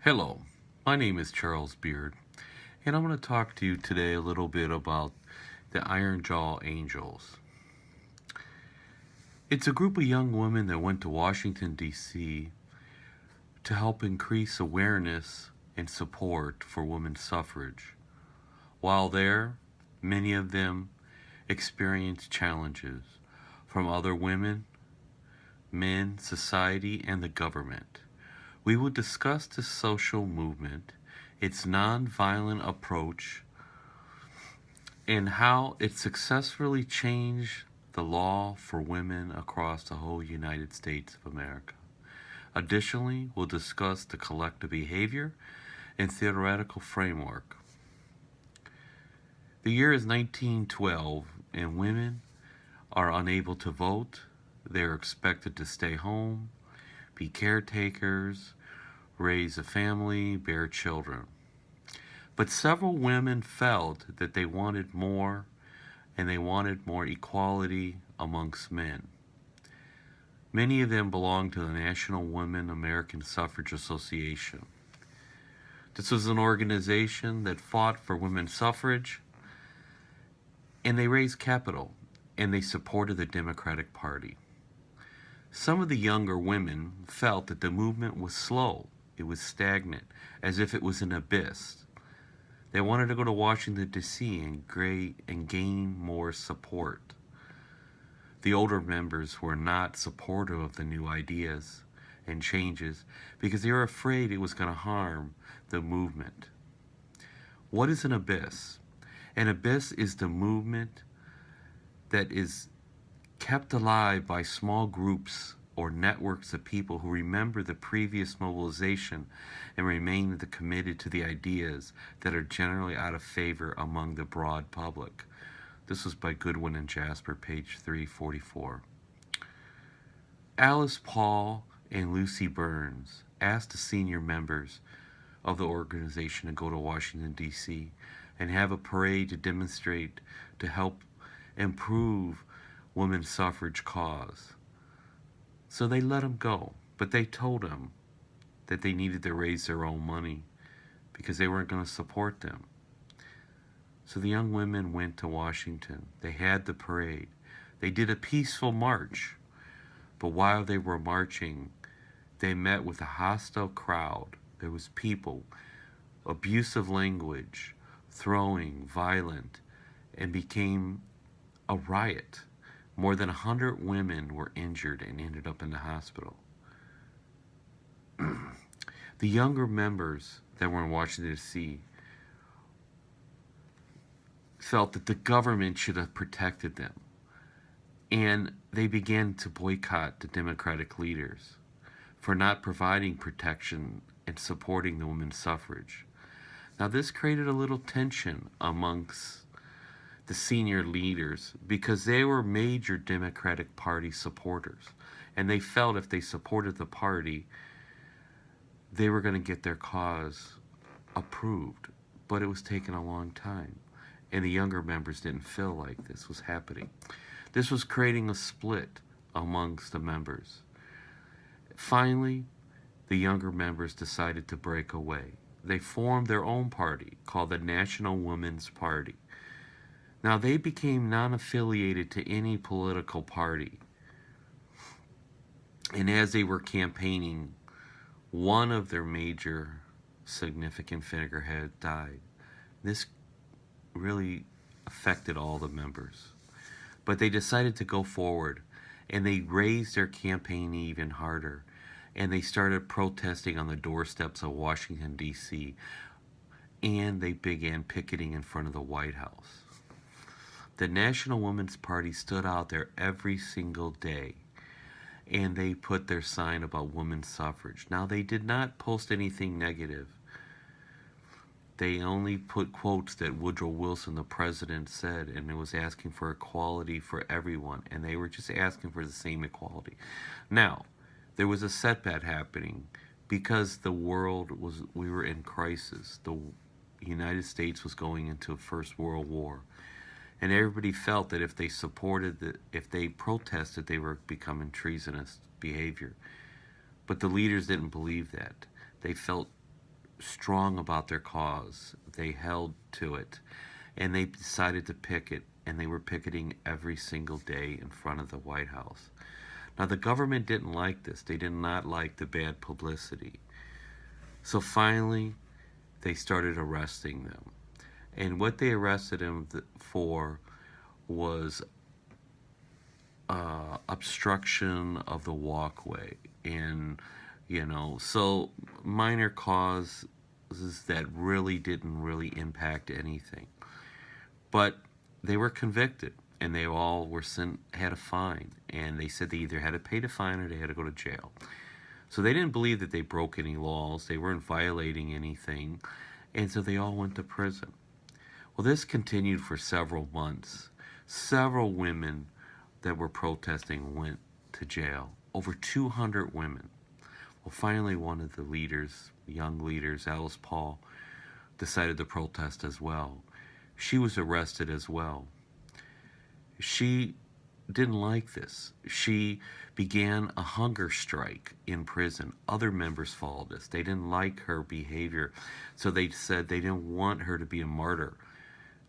Hello, my name is Charles Beird, and I'm going to talk to you today a little bit about the Iron Jaw Angels. It's a group of young women that went to Washington, D.C. to help increase awareness and support for women's suffrage. While there, many of them experienced challenges from other women, men, society, and the government. We will discuss the social movement, its nonviolent approach, and how it successfully changed the law for women across the whole United States of America. Additionally, we'll discuss the collective behavior and theoretical framework. The year is 1912, and women are unable to vote. They're expected to stay home, be caretakers, raise a family, bear children. But several women felt that they wanted more, and they wanted more equality amongst men. Many of them belonged to the National Women American Suffrage Association. This was an organization that fought for women's suffrage, and they raised capital, and they supported the Democratic Party. Some of the younger women felt that the movement was slow, it was stagnant, as if it was an abyss. They wanted to go to Washington, D.C. and gain more support. The older members were not supportive of the new ideas and changes because they were afraid it was going to harm the movement. What is an abyss? An abyss is the movement that is kept alive by small groups or networks of people who remember the previous mobilization and remain committed to the ideas that are generally out of favor among the broad public. This was by Goodwin and Jasper, page 344. Alice Paul and Lucy Burns asked the senior members of the organization to go to Washington, D.C. and have a parade to demonstrate to help improve women's suffrage cause. So they let them go, but they told them that they needed to raise their own money because they weren't going to support them. So the young women went to Washington. They had the parade. They did a peaceful march. But while they were marching, they met with a hostile crowd. There was people, abusive language, throwing, violent, and became a riot. More than 100 women were injured and ended up in the hospital. The younger members that were in Washington, D.C. felt that the government should have protected them. And they began to boycott the Democratic leaders for not providing protection and supporting the women's suffrage. Now, this created a little tension amongst the senior leaders because they were major Democratic Party supporters. And they felt if they supported the party, they were going to get their cause approved. But it was taking a long time. And the younger members didn't feel like this was happening. This was creating a split amongst the members. Finally, the younger members decided to break away. They formed their own party called the National Women's Party. Now, they became non-affiliated to any political party. And as they were campaigning, one of their major significant figureheads died. This really affected all the members. But they decided to go forward, and they raised their campaign even harder. And they started protesting on the doorsteps of Washington, D.C., and they began picketing in front of the White House. The National Women's Party stood out there every single day, and they put their sign about women's suffrage. Now, they did not post anything negative. They only put quotes that Woodrow Wilson, the president, said, and it was asking for equality for everyone, and they were just asking for the same equality. Now, there was a setback happening because the world we were in crisis. The United States was going into a First World War. And everybody felt that if they protested, they were becoming treasonous behavior. But the leaders didn't believe that. They felt strong about their cause. They held to it, and they decided to picket, and they were picketing every single day in front of the White House. Now, the government didn't like this. They did not like the bad publicity. So finally, they started arresting them. And what they arrested him for was obstruction of the walkway. And, so minor causes that really didn't really impact anything. But they were convicted, and they all were had a fine. And they said they either had to pay the fine or they had to go to jail. So they didn't believe that they broke any laws. They weren't violating anything. And so they all went to prison. Well, this continued for several months. Several women that were protesting went to jail. Over 200 women. Well, finally, one of the leaders, young leaders, Alice Paul, decided to protest as well. She was arrested as well. She didn't like this. She began a hunger strike in prison. Other members followed this. They didn't like her behavior, so they said they didn't want her to be a martyr,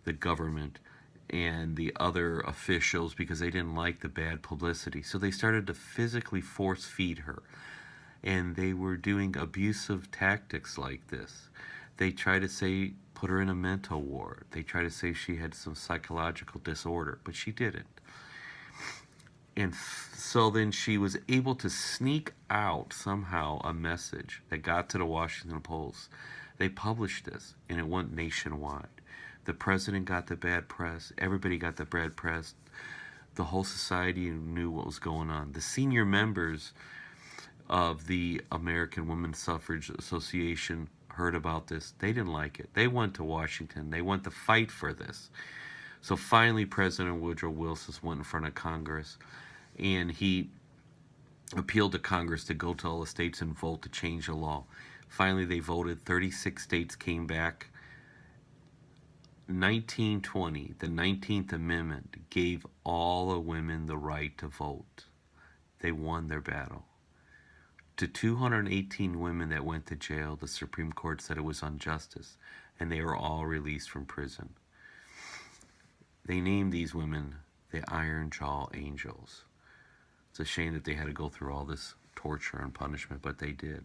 the government and the other officials, because they didn't like the bad publicity. So they started to physically force feed her. And they were doing abusive tactics like this. They tried to say, put her in a mental ward. They tried to say she had some psychological disorder, but she didn't. And so then she was able to sneak out somehow a message that got to the Washington Post. They published this, and it went nationwide. The president got the bad press. Everybody got the bad press. The whole society knew what was going on. The senior members of the American Women's Suffrage Association heard about this. They didn't like it. They went to Washington. They went to fight for this. So finally, President Woodrow Wilson went in front of Congress, and he appealed to Congress to go to all the states and vote to change the law. Finally, they voted. 36 states came back. 1920, the 19th Amendment, gave all the women the right to vote. They won their battle. To 218 women that went to jail, the Supreme Court said it was injustice, and they were all released from prison. They named these women the Iron Jaw Angels. It's a shame that they had to go through all this torture and punishment, but they did.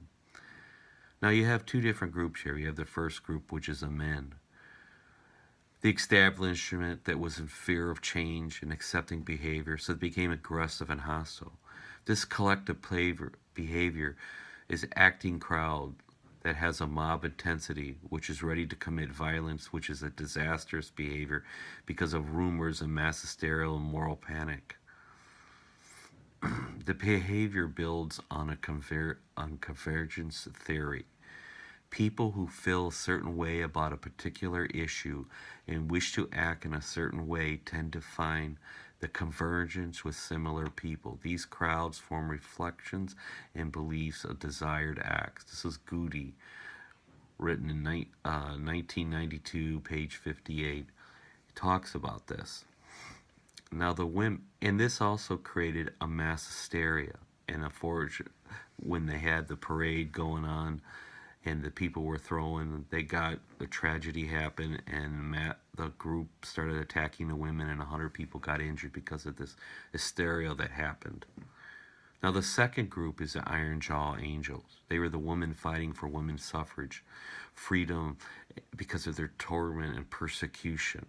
Now you have two different groups here. You have the first group, which is the men. The establishment that was in fear of change and accepting behavior, so it became aggressive and hostile. This collective behavior is acting crowd that has a mob intensity, which is ready to commit violence, which is a disastrous behavior because of rumors and mass hysteria and moral panic. The behavior builds on convergence theory. People who feel a certain way about a particular issue and wish to act in a certain way tend to find the convergence with similar people. These crowds form reflections and beliefs of desired acts. This is Goody, written in 1992, page 58. He talks about this. Now the women, and this also created a mass hysteria and when they had the parade going on and the people were throwing, they got a tragedy happen, and the group started attacking the women, and 100 people got injured because of this hysteria that happened. Now the second group is the Iron Jaw Angels. They were the women fighting for women's suffrage, freedom, because of their torment and persecution.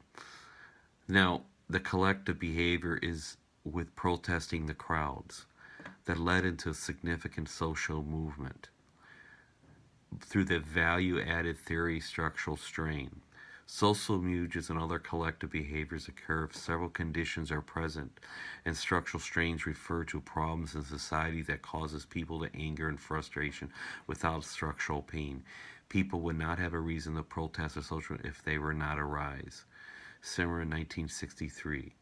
Now the collective behavior is with protesting the crowds that led into a significant social movement. Through the value-added theory structural strain. Social muges and other collective behaviors occur if several conditions are present, and structural strains refer to problems in society that causes people to anger and frustration without structural pain. People would not have a reason to protest or social if they were not arise. Simmer in 1963.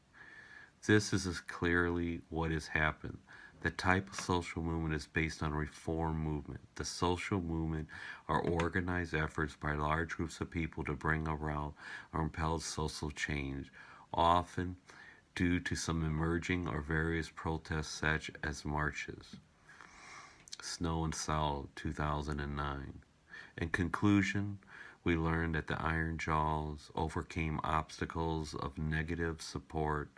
This is clearly what has happened. The type of social movement is based on reform movement. The social movement are organized efforts by large groups of people to bring around or impel social change, often due to some emerging or various protests such as marches. Snow and Sal, 2009. In conclusion, we learned that the Iron Jaws overcame obstacles of negative support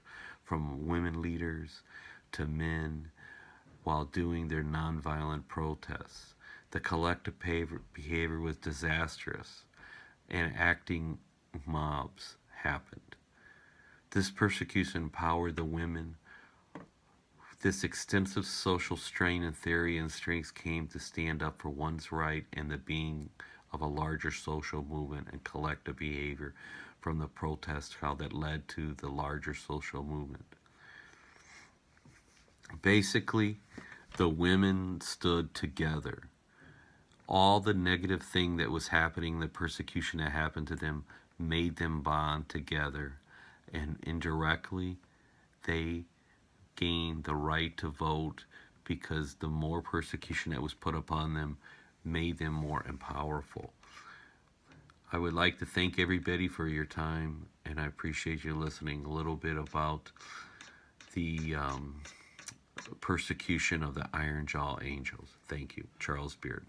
from women leaders to men while doing their nonviolent protests. The collective behavior was disastrous, and acting mobs happened. This persecution empowered the women. This extensive social strain in theory and strength came to stand up for one's right and the being of a larger social movement and collective behavior from the protest crowd that led to the larger social movement. Basically, the women stood together. All the negative thing that was happening, the persecution that happened to them, made them bond together. And indirectly, they gained the right to vote because the more persecution that was put upon them made them more powerful. I would like to thank everybody for your time, and I appreciate you listening a little bit about the persecution of the Iron Jaw Angels. Thank you. Charles Beird.